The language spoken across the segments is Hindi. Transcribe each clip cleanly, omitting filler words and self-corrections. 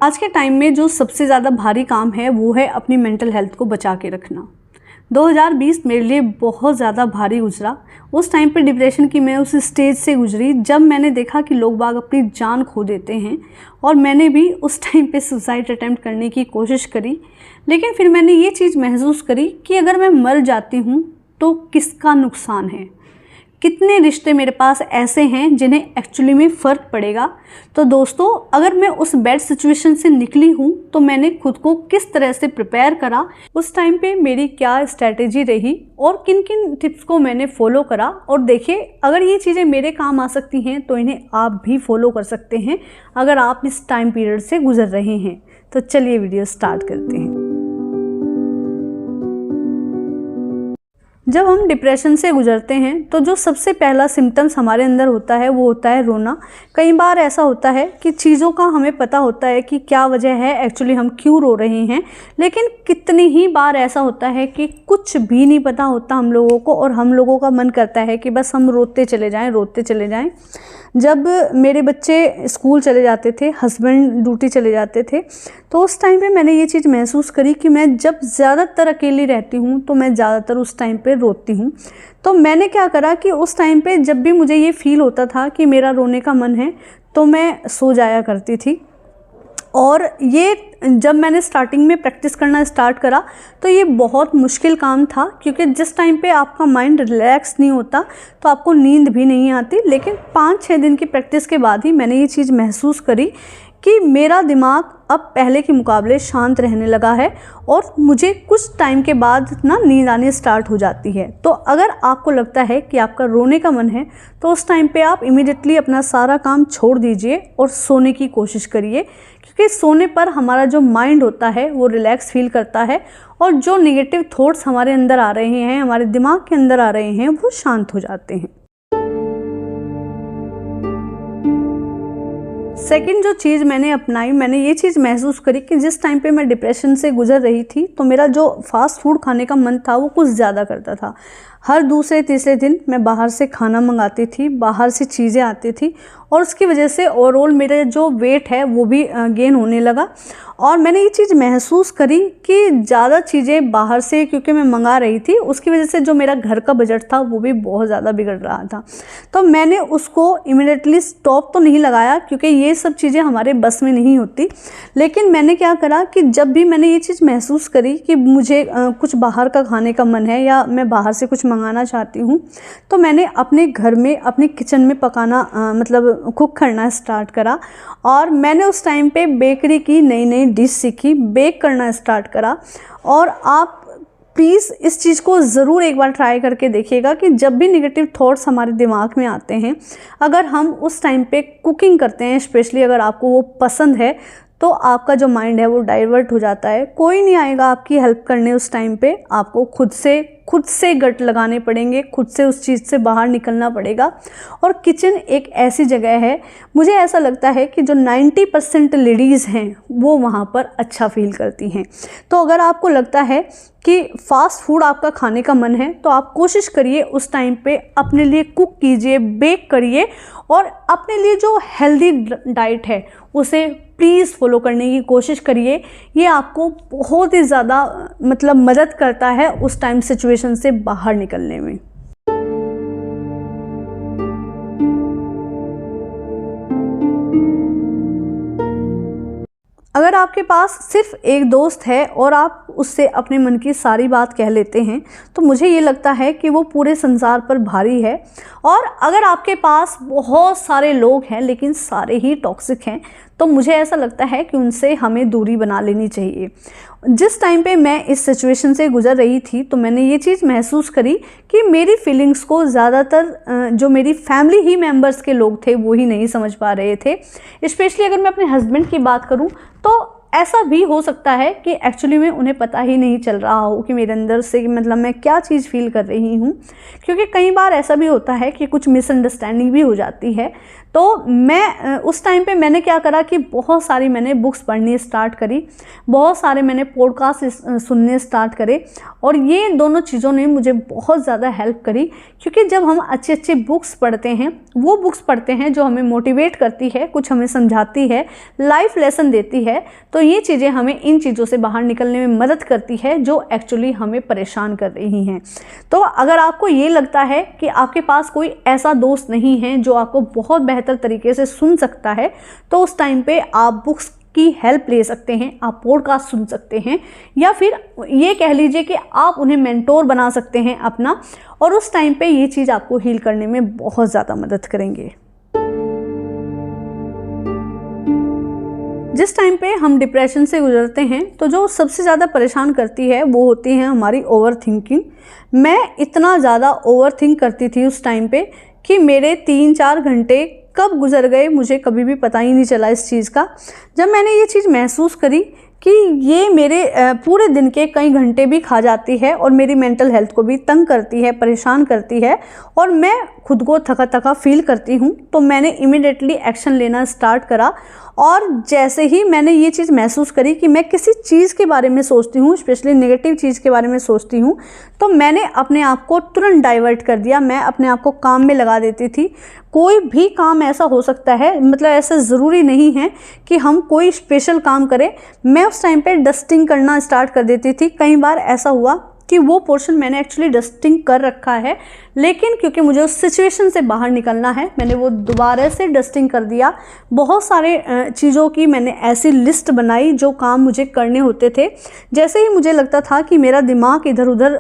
आज के टाइम में जो सबसे ज़्यादा भारी काम है वो है अपनी मेंटल हेल्थ को बचा के रखना। 2020 मेरे लिए बहुत ज़्यादा भारी गुजरा। उस टाइम पे डिप्रेशन की मैं उस स्टेज से गुजरी जब मैंने देखा कि लोग बाग अपनी जान खो देते हैं, और मैंने भी उस टाइम पे सुसाइड अटेम्प्ट करने की कोशिश करी। लेकिन फिर मैंने ये चीज़ महसूस करी कि अगर मैं मर जाती हूँ तो किसका नुकसान है, कितने रिश्ते मेरे पास ऐसे हैं जिन्हें एक्चुअली में फ़र्क पड़ेगा। तो दोस्तों, अगर मैं उस बैड सिचुएशन से निकली हूँ तो मैंने खुद को किस तरह से प्रिपेयर करा, उस टाइम पे मेरी क्या स्ट्रैटेजी रही और किन किन टिप्स को मैंने फॉलो करा। और देखिए, अगर ये चीज़ें मेरे काम आ सकती हैं तो इन्हें आप भी फॉलो कर सकते हैं अगर आप इस टाइम पीरियड से गुजर रहे हैं। तो चलिए वीडियो स्टार्ट करते हैं। जब हम डिप्रेशन से गुजरते हैं तो जो सबसे पहला सिम्टम्स हमारे अंदर होता है वो होता है रोना। कई बार ऐसा होता है कि चीज़ों का हमें पता होता है कि क्या वजह है, एक्चुअली हम क्यों रो रहे हैं, लेकिन कितनी ही बार ऐसा होता है कि कुछ भी नहीं पता होता हम लोगों को और हम लोगों का मन करता है कि बस हम रोते चले जाएं। जब मेरे बच्चे स्कूल चले जाते थे, हस्बैंड ड्यूटी चले जाते थे, तो उस टाइम पे मैंने ये चीज़ महसूस करी कि मैं जब ज़्यादातर अकेली रहती हूँ तो मैं ज़्यादातर उस टाइम पे रोती हूँ। तो मैंने क्या करा कि उस टाइम पे जब भी मुझे ये फील होता था कि मेरा रोने का मन है तो मैं सो जाया करती थी। और ये जब मैंने स्टार्टिंग में प्रैक्टिस करना स्टार्ट करा तो ये बहुत मुश्किल काम था, क्योंकि जिस टाइम पे आपका माइंड रिलैक्स नहीं होता तो आपको नींद भी नहीं आती। लेकिन 5-6 दिन की प्रैक्टिस के बाद ही मैंने ये चीज़ महसूस करी कि मेरा दिमाग अब पहले के मुकाबले शांत रहने लगा है और मुझे कुछ टाइम के बाद ना नींद आनी स्टार्ट हो जाती है। तो अगर आपको लगता है कि आपका रोने का मन है तो उस टाइम पे आप इमीडिएटली अपना सारा काम छोड़ दीजिए और सोने की कोशिश करिए, क्योंकि सोने पर हमारा जो माइंड होता है वो रिलैक्स फील करता है और जो नेगेटिव थॉट्स हमारे अंदर आ रहे हैं, हमारे दिमाग के अंदर आ रहे हैं, वो शांत हो जाते हैं। सेकंड जो चीज़ मैंने अपनाई, मैंने ये चीज़ महसूस करी कि जिस टाइम पे मैं डिप्रेशन से गुजर रही थी तो मेरा जो फास्ट फूड खाने का मन था वो कुछ ज़्यादा करता था। हर दूसरे तीसरे दिन मैं बाहर से खाना मंगाती थी, बाहर से चीज़ें आती थी और उसकी वजह से ओवरऑल मेरा जो वेट है वो भी गेन होने लगा। और मैंने ये चीज़ महसूस करी कि ज़्यादा चीज़ें बाहर से क्योंकि मैं मंगा रही थी, उसकी वजह से जो मेरा घर का बजट था वो भी बहुत ज़्यादा बिगड़ रहा था। तो मैंने उसको इमीडिएटली स्टॉप तो नहीं लगाया, क्योंकि ये सब चीज़ें हमारे बस में नहीं होती। लेकिन मैंने क्या करा कि जब भी मैंने ये चीज़ महसूस करी कि मुझे कुछ बाहर का खाने का मन है या मैं बाहर से कुछ मंगाना चाहती हूँ, तो मैंने अपने घर में अपने किचन में पकाना मतलब कुक करना स्टार्ट करा। और मैंने उस टाइम पे बेकरी की नई नई डिश सीखी, बेक करना स्टार्ट करा। और आप प्लीज़ इस चीज़ को ज़रूर एक बार ट्राई करके देखिएगा कि जब भी नेगेटिव थॉट्स हमारे दिमाग में आते हैं, अगर हम उस टाइम पे कुकिंग करते हैं, स्पेशली अगर आपको वो पसंद है, तो आपका जो माइंड है वो डाइवर्ट हो जाता है। कोई नहीं आएगा आपकी हेल्प करने उस टाइम पे, आपको खुद से गट लगाने पड़ेंगे, खुद से उस चीज़ से बाहर निकलना पड़ेगा। और किचन एक ऐसी जगह है, मुझे ऐसा लगता है कि जो 90% लेडीज़ हैं वो वहाँ पर अच्छा फील करती हैं। तो अगर आपको लगता है कि फ़ास्ट फूड आपका खाने का मन है तो आप कोशिश करिए उस टाइम पे अपने लिए कुक कीजिए, बेक करिए और अपने लिए जो हेल्दी डाइट है उसे प्लीज़ फॉलो करने की कोशिश करिए। ये आपको बहुत ही ज़्यादा मतलब मदद करता है उस टाइम सिचुएशन से बाहर निकलने में। अगर आपके पास सिर्फ एक दोस्त है और आप उससे अपने मन की सारी बात कह लेते हैं तो मुझे ये लगता है कि वो पूरे संसार पर भारी है। और अगर आपके पास बहुत सारे लोग हैं लेकिन सारे ही टॉक्सिक हैं तो मुझे ऐसा लगता है कि उनसे हमें दूरी बना लेनी चाहिए। जिस टाइम पे मैं इस सिचुएशन से गुजर रही थी तो मैंने ये चीज़ महसूस करी कि मेरी फीलिंग्स को ज़्यादातर जो मेरी फैमिली ही मेंबर्स के लोग थे वो ही नहीं समझ पा रहे थे। स्पेशली अगर मैं अपने हस्बैंड की बात करूं तो ऐसा भी हो सकता है कि एक्चुअली में उन्हें पता ही नहीं चल रहा हो कि मेरे अंदर से मतलब मैं क्या चीज़ फील कर रही हूँ, क्योंकि कई बार ऐसा भी होता है कि कुछ मिसअंडरस्टैंडिंग भी हो जाती है। तो मैं उस टाइम पे मैंने क्या करा कि बहुत सारी मैंने बुक्स पढ़नी स्टार्ट करी, बहुत सारे मैंने पॉडकास्ट सुनने स्टार्ट करे, और ये दोनों चीज़ों ने मुझे बहुत ज़्यादा हेल्प करी। क्योंकि जब हम अच्छी अच्छी बुक्स पढ़ते हैं, वो बुक्स पढ़ते हैं जो हमें मोटिवेट करती है, कुछ हमें समझाती है, लाइफ लेसन देती है, तो ये चीज़ें हमें इन चीज़ों से बाहर निकलने में मदद करती है जो एक्चुअली हमें परेशान कर रही हैं। तो अगर आपको ये लगता है कि आपके पास कोई ऐसा दोस्त नहीं है जो आपको बहुत बेहतर तरीके से सुन सकता है, तो उस टाइम पे आप बुक्स की हेल्प ले सकते हैं, आप पॉडकास्ट सुन सकते हैं, या फिर ये कह लीजिए कि आप उन्हें मेंटोर बना सकते हैं अपना, और उस टाइम पे ये चीज़ आपको हील करने में बहुत ज़्यादा मदद करेंगे। जिस टाइम पे हम डिप्रेशन से गुजरते हैं तो जो सबसे ज़्यादा परेशान करती है वो होती है हमारी ओवर थिंकिंग। मैं इतना ज़्यादा ओवर थिंक करती थी उस टाइम पे कि मेरे 3-4 घंटे कब गुजर गए मुझे कभी भी पता ही नहीं चला इस चीज़ का। जब मैंने ये चीज़ महसूस करी कि ये मेरे पूरे दिन के कई घंटे भी खा जाती है और मेरी मेंटल हेल्थ को भी तंग करती है, परेशान करती है, और मैं खुद को थका थका फील करती हूँ, तो मैंने इमिडिएटली एक्शन लेना स्टार्ट करा। और जैसे ही मैंने ये चीज़ महसूस करी कि मैं किसी चीज़ के बारे में सोचती हूँ, स्पेशली नेगेटिव चीज़ के बारे में सोचती हूँ, तो मैंने अपने आप को तुरंत डाइवर्ट कर दिया। मैं अपने आप को काम में लगा देती थी। कोई भी काम ऐसा हो सकता है, मतलब ऐसा ज़रूरी नहीं है कि हम कोई स्पेशल काम करें। मैं उस टाइम पे डस्टिंग करना स्टार्ट कर देती थी। कई बार ऐसा हुआ कि वो पोर्शन मैंने एक्चुअली डस्टिंग कर रखा है, लेकिन क्योंकि मुझे उस सिचुएशन से बाहर निकलना है, मैंने वो दोबारा से डस्टिंग कर दिया। बहुत सारे चीज़ों की मैंने ऐसी लिस्ट बनाई जो काम मुझे करने होते थे। जैसे ही मुझे लगता था कि मेरा दिमाग इधर उधर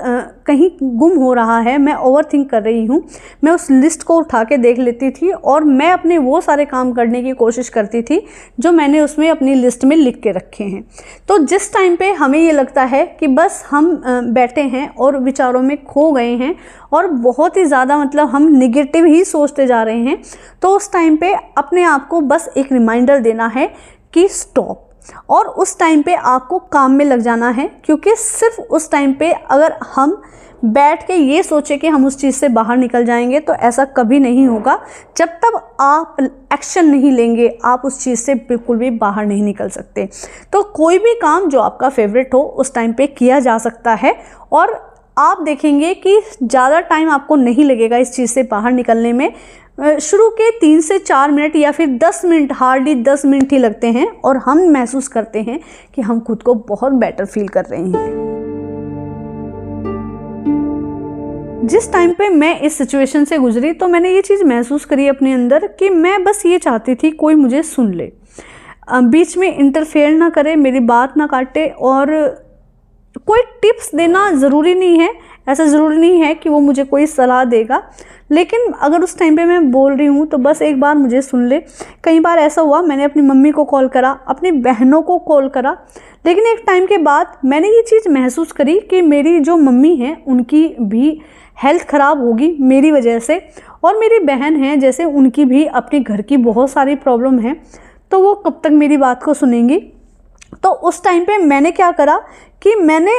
कहीं गुम हो रहा है, मैं ओवर थिंक कर रही हूँ, मैं उस लिस्ट को उठा के देख लेती थी और मैं अपने वो सारे काम करने की कोशिश करती थी जो मैंने उसमें अपनी लिस्ट में लिख के रखे हैं। तो जिस टाइम पे हमें ये लगता है कि बस हम बैठे हैं और विचारों में खो गए हैं और बहुत ही ज़्यादा मतलब हम निगेटिव ही सोचते जा रहे हैं, तो उस टाइम पे अपने आप को बस एक रिमाइंडर देना है कि स्टॉप, और उस टाइम पे आपको काम में लग जाना है। क्योंकि सिर्फ उस टाइम पे अगर हम बैठ के ये सोचे कि हम उस चीज़ से बाहर निकल जाएंगे, तो ऐसा कभी नहीं होगा। जब तक आप एक्शन नहीं लेंगे, आप उस चीज़ से बिल्कुल भी बाहर नहीं निकल सकते। तो कोई भी काम जो आपका फेवरेट हो उस टाइम पे किया जा सकता है, और आप देखेंगे कि ज़्यादा टाइम आपको नहीं लगेगा इस चीज़ से बाहर निकलने में। शुरू के 3 से 4 मिनट या फिर 10 मिनट, हार्डली 10 मिनट ही लगते हैं, और हम महसूस करते हैं कि हम खुद को बहुत बेटर फील कर रहे हैं। जिस टाइम पे मैं इस सिचुएशन से गुजरी, तो मैंने ये चीज़ महसूस करी अपने अंदर कि मैं बस ये चाहती थी कोई मुझे सुन ले, बीच में इंटरफेयर ना करे, मेरी बात ना काटे, और कोई टिप्स देना ज़रूरी नहीं है। ऐसा ज़रूरी नहीं है कि वो मुझे कोई सलाह देगा, लेकिन अगर उस टाइम पे मैं बोल रही हूँ तो बस एक बार मुझे सुन ले। कई बार ऐसा हुआ, मैंने अपनी मम्मी को कॉल करा, अपनी बहनों को कॉल करा, लेकिन एक टाइम के बाद मैंने ये चीज़ महसूस करी कि मेरी जो मम्मी हैं उनकी भी हेल्थ ख़राब होगी मेरी वजह से, और मेरी बहन है जैसे उनकी भी अपने घर की बहुत सारी प्रॉब्लम है, तो वो कब तक मेरी बात को सुनेंगी। तो उस टाइम पे मैंने क्या करा कि मैंने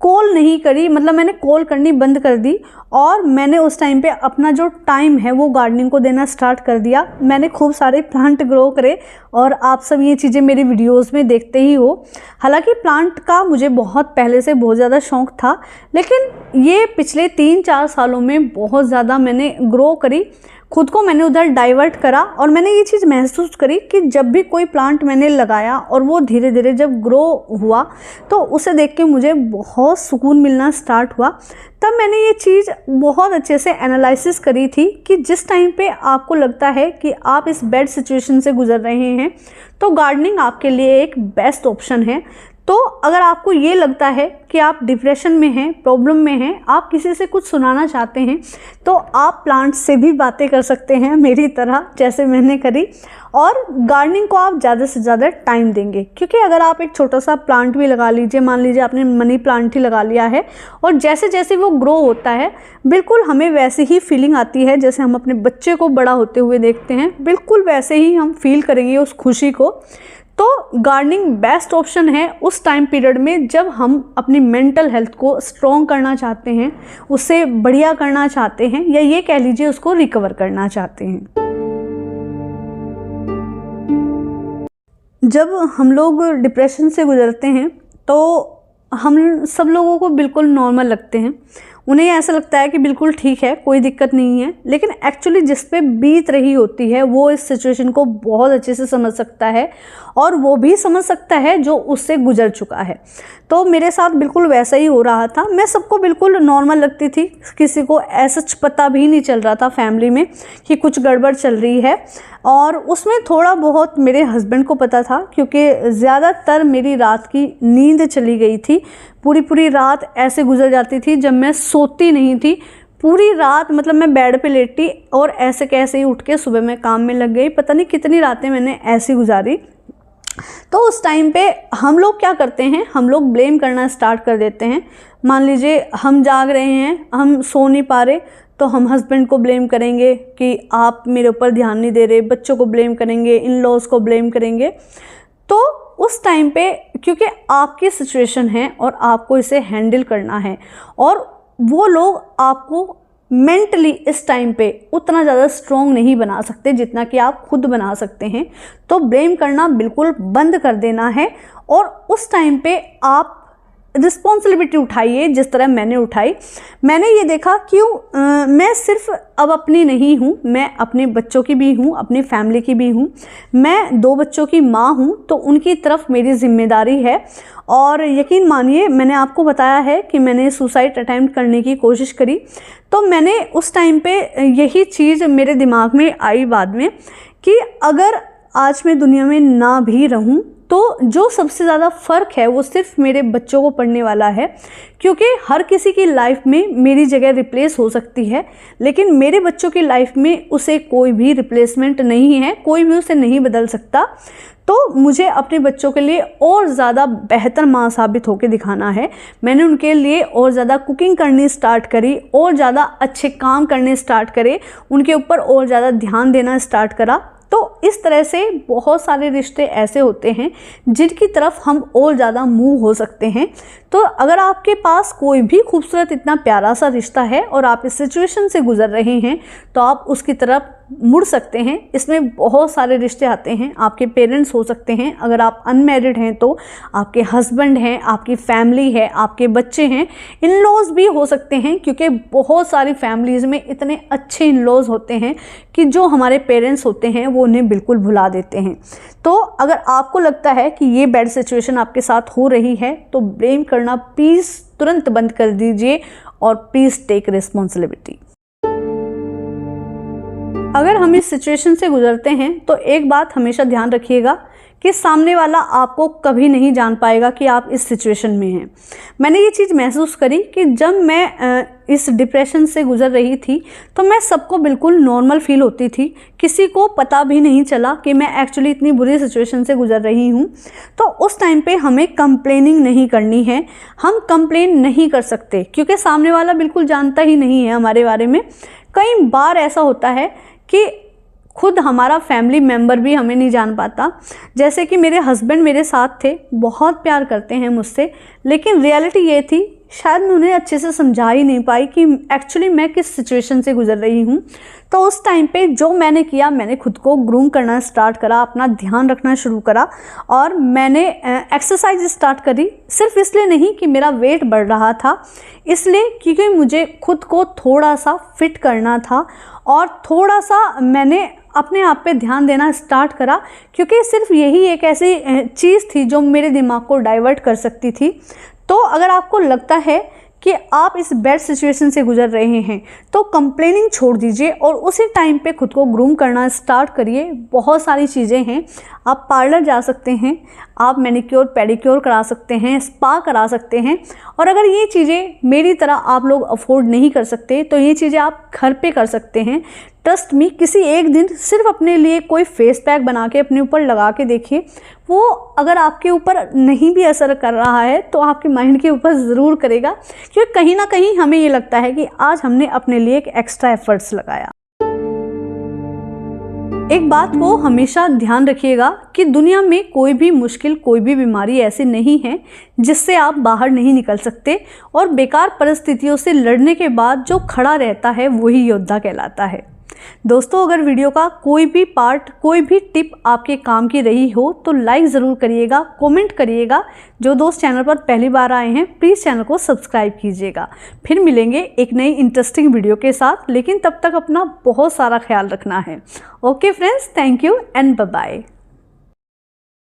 कॉल नहीं करी, मतलब मैंने कॉल करनी बंद कर दी, और मैंने उस टाइम पे अपना जो टाइम है वो गार्डनिंग को देना स्टार्ट कर दिया। मैंने खूब सारे प्लांट ग्रो करे, और आप सब ये चीज़ें मेरी वीडियोस में देखते ही हो। हालांकि प्लांट का मुझे बहुत पहले से बहुत ज़्यादा शौक़ था, लेकिन ये पिछले 3-4 सालों में बहुत ज़्यादा मैंने ग्रो करी, खुद को मैंने उधर डाइवर्ट करा, और मैंने ये चीज़ महसूस करी कि जब भी कोई प्लांट मैंने लगाया और वो धीरे धीरे जब ग्रो हुआ, तो उसे देख के मुझे बहुत सुकून मिलना स्टार्ट हुआ। तब मैंने ये चीज़ बहुत अच्छे से एनालिसिस करी थी कि जिस टाइम पे आपको लगता है कि आप इस बैड सिचुएशन से गुजर रहे हैं, तो गार्डनिंग आपके लिए एक बेस्ट ऑप्शन है। तो अगर आपको ये लगता है कि आप डिप्रेशन में हैं, प्रॉब्लम में हैं, आप किसी से कुछ सुनाना चाहते हैं, तो आप प्लांट से भी बातें कर सकते हैं मेरी तरह, जैसे मैंने करी, और गार्डनिंग को आप ज़्यादा से ज़्यादा टाइम देंगे। क्योंकि अगर आप एक छोटा सा प्लांट भी लगा लीजिए, मान लीजिए आपने मनी प्लांट ही लगा लिया है, और जैसे जैसे वो ग्रो होता है, बिल्कुल हमें वैसे ही फीलिंग आती है जैसे हम अपने बच्चे को बड़ा होते हुए देखते हैं, बिल्कुल वैसे ही हम फील करेंगे उस खुशी को। तो गार्डनिंग बेस्ट ऑप्शन है उस टाइम पीरियड में जब हम अपनी मेंटल हेल्थ को स्ट्रॉन्ग करना चाहते हैं, उससे बढ़िया करना चाहते हैं, या ये कह लीजिए उसको रिकवर करना चाहते हैं। जब हम लोग डिप्रेशन से गुजरते हैं तो हम सब लोगों को बिल्कुल नॉर्मल लगते हैं, उन्हें ऐसा लगता है कि बिल्कुल ठीक है, कोई दिक्कत नहीं है, लेकिन एक्चुअली जिस पे बीत रही होती है वो इस सिचुएशन को बहुत अच्छे से समझ सकता है, और वो भी समझ सकता है जो उससे गुजर चुका है। तो मेरे साथ बिल्कुल वैसा ही हो रहा था। मैं सबको बिल्कुल नॉर्मल लगती थी, किसी को ऐसा पता भी नहीं चल रहा था फैमिली में कि कुछ गड़बड़ चल रही है, और उसमें थोड़ा बहुत मेरे हस्बैंड को पता था, क्योंकि ज़्यादातर मेरी रात की नींद चली गई थी। पूरी रात ऐसे गुजर जाती थी जब मैं सोती नहीं थी, पूरी रात मतलब मैं बेड पे लेटी और ऐसे कैसे ही उठ के सुबह मैं काम में लग गई। पता नहीं कितनी रातें मैंने ऐसी गुजारी। तो उस टाइम पे हम लोग क्या करते हैं, हम लोग ब्लेम करना स्टार्ट कर देते हैं। मान लीजिए हम जाग रहे हैं, हम सो नहीं पा रहे, तो हम हस्बैंड को ब्लेम करेंगे कि आप मेरे ऊपर ध्यान नहीं दे रहे, बच्चों को ब्लेम करेंगे, इन लॉज को ब्लेम करेंगे। तो उस टाइम पे क्योंकि आपकी सिचुएशन है और आपको इसे हैंडल करना है, और वो लोग आपको मेंटली इस टाइम पे उतना ज़्यादा स्ट्रॉन्ग नहीं बना सकते जितना कि आप खुद बना सकते हैं। तो ब्लेम करना बिल्कुल बंद कर देना है, और उस टाइम पे आप रिस्पॉन्सिबिलिटी उठाइए जिस तरह मैंने उठाई। मैंने ये देखा क्यों मैं सिर्फ अब अपनी नहीं हूँ, मैं अपने बच्चों की भी हूँ, अपनी फैमिली की भी हूँ। मैं 2 बच्चों की माँ हूँ, तो उनकी तरफ मेरी जिम्मेदारी है। और यकीन मानिए, मैंने आपको बताया है कि मैंने सुसाइड अटेम्प्ट करने की कोशिश करी, तो मैंने उस टाइम पे यही चीज़ मेरे दिमाग में आई बाद में कि अगर आज मैं दुनिया में ना भी रहूं तो जो सबसे ज़्यादा फ़र्क है वो सिर्फ मेरे बच्चों को पड़ने वाला है, क्योंकि हर किसी की लाइफ में मेरी जगह रिप्लेस हो सकती है, लेकिन मेरे बच्चों की लाइफ में उसे कोई भी रिप्लेसमेंट नहीं है, कोई भी उसे नहीं बदल सकता। तो मुझे अपने बच्चों के लिए और ज़्यादा बेहतर माँ साबित होकर दिखाना है। मैंने उनके लिए और ज़्यादा कुकिंग करनी स्टार्ट करी, और ज़्यादा अच्छे काम करने स्टार्ट करे, उनके ऊपर और ज़्यादा ध्यान देना स्टार्ट करा। तो इस तरह से बहुत सारे रिश्ते ऐसे होते हैं जिनकी तरफ हम और ज़्यादा मूव हो सकते हैं। तो अगर आपके पास कोई भी खूबसूरत इतना प्यारा सा रिश्ता है और आप इस सिचुएशन से गुजर रहे हैं, तो आप उसकी तरफ मुड़ सकते हैं। इसमें बहुत सारे रिश्ते आते हैं। आपके पेरेंट्स हो सकते हैं, अगर आप अनमैरिड हैं तो आपके हस्बैंड हैं, आपकी फैमिली है, आपके बच्चे हैं, इन लॉज भी हो सकते हैं, क्योंकि बहुत सारी फैमिलीज़ में इतने अच्छे इन लॉज होते हैं कि जो हमारे पेरेंट्स होते हैं वो उन्हें बिल्कुल भुला देते हैं। तो अगर आपको लगता है कि ये बैड सिचुएशन आपके साथ हो रही है, तो ब्लेम करना प्लीज़ तुरंत बंद कर दीजिए, और प्लीज़ टेक रिस्पॉन्सिबिलिटी। अगर हम इस सिचुएशन से गुजरते हैं तो एक बात हमेशा ध्यान रखिएगा कि सामने वाला आपको कभी नहीं जान पाएगा कि आप इस सिचुएशन में हैं। मैंने ये चीज़ महसूस करी कि जब मैं इस डिप्रेशन से गुजर रही थी तो मैं सबको बिल्कुल नॉर्मल फील होती थी, किसी को पता भी नहीं चला कि मैं एक्चुअली इतनी बुरी सिचुएशन से गुजर रही हूँ। तो उस टाइम पे हमें कंप्लेनिंग नहीं करनी है, हम कंप्लेन नहीं कर सकते, क्योंकि सामने वाला बिल्कुल जानता ही नहीं है हमारे बारे में। कई बार ऐसा होता है कि खुद हमारा फैमिली मेम्बर भी हमें नहीं जान पाता। जैसे कि मेरे हस्बैंड मेरे साथ थे, बहुत प्यार करते हैं मुझसे, लेकिन रियलिटी ये थी शायद मैं उन्हें अच्छे से समझा ही नहीं पाई कि एक्चुअली मैं किस सिचुएशन से गुजर रही हूँ। तो उस टाइम पे जो मैंने किया, मैंने खुद को ग्रूम करना स्टार्ट करा, अपना ध्यान रखना शुरू करा, और मैंने एक्सरसाइज स्टार्ट करी। सिर्फ इसलिए नहीं कि मेरा वेट बढ़ रहा था, इसलिए क्योंकि मुझे खुद को थोड़ा सा फिट करना था, और थोड़ा सा मैंने अपने आप पे ध्यान देना स्टार्ट करा, क्योंकि सिर्फ यही एक ऐसी चीज़ थी जो मेरे दिमाग को डाइवर्ट कर सकती थी। तो अगर आपको लगता है कि आप इस बैड सिचुएशन से गुजर रहे हैं तो कंप्लेनिंग छोड़ दीजिए और उसी टाइम पे खुद को ग्रूम करना स्टार्ट करिए। बहुत सारी चीज़ें हैं, आप पार्लर जा सकते हैं, आप मैनिक्योर पेडिक्योर करा सकते हैं, स्पा करा सकते हैं, और अगर ये चीज़ें मेरी तरह आप लोग अफोर्ड नहीं कर सकते तो ये चीज़ें आप घर पे कर सकते हैं। ट्रस्ट मी, किसी एक दिन सिर्फ अपने लिए कोई फेस पैक बना के अपने ऊपर लगा के देखिए, वो अगर आपके ऊपर नहीं भी असर कर रहा है तो आपके माइंड के ऊपर ज़रूर करेगा, क्योंकि कहीं ना कहीं हमें ये लगता है कि आज हमने अपने लिए एक एक्स्ट्रा एफर्ट्स लगाया। एक बात को हमेशा ध्यान रखिएगा कि दुनिया में कोई भी मुश्किल, कोई भी बीमारी ऐसी नहीं है जिससे आप बाहर नहीं निकल सकते, और बेकार परिस्थितियों से लड़ने के बाद जो खड़ा रहता है वही योद्धा कहलाता है। दोस्तों, अगर वीडियो का कोई भी पार्ट, कोई भी टिप आपके काम की रही हो तो लाइक ज़रूर करिएगा, कमेंट करिएगा। जो दोस्त चैनल पर पहली बार आए हैं प्लीज़ चैनल को सब्सक्राइब कीजिएगा। फिर मिलेंगे एक नई इंटरेस्टिंग वीडियो के साथ, लेकिन तब तक अपना बहुत सारा ख्याल रखना है। Okay friends, thank you and bye bye.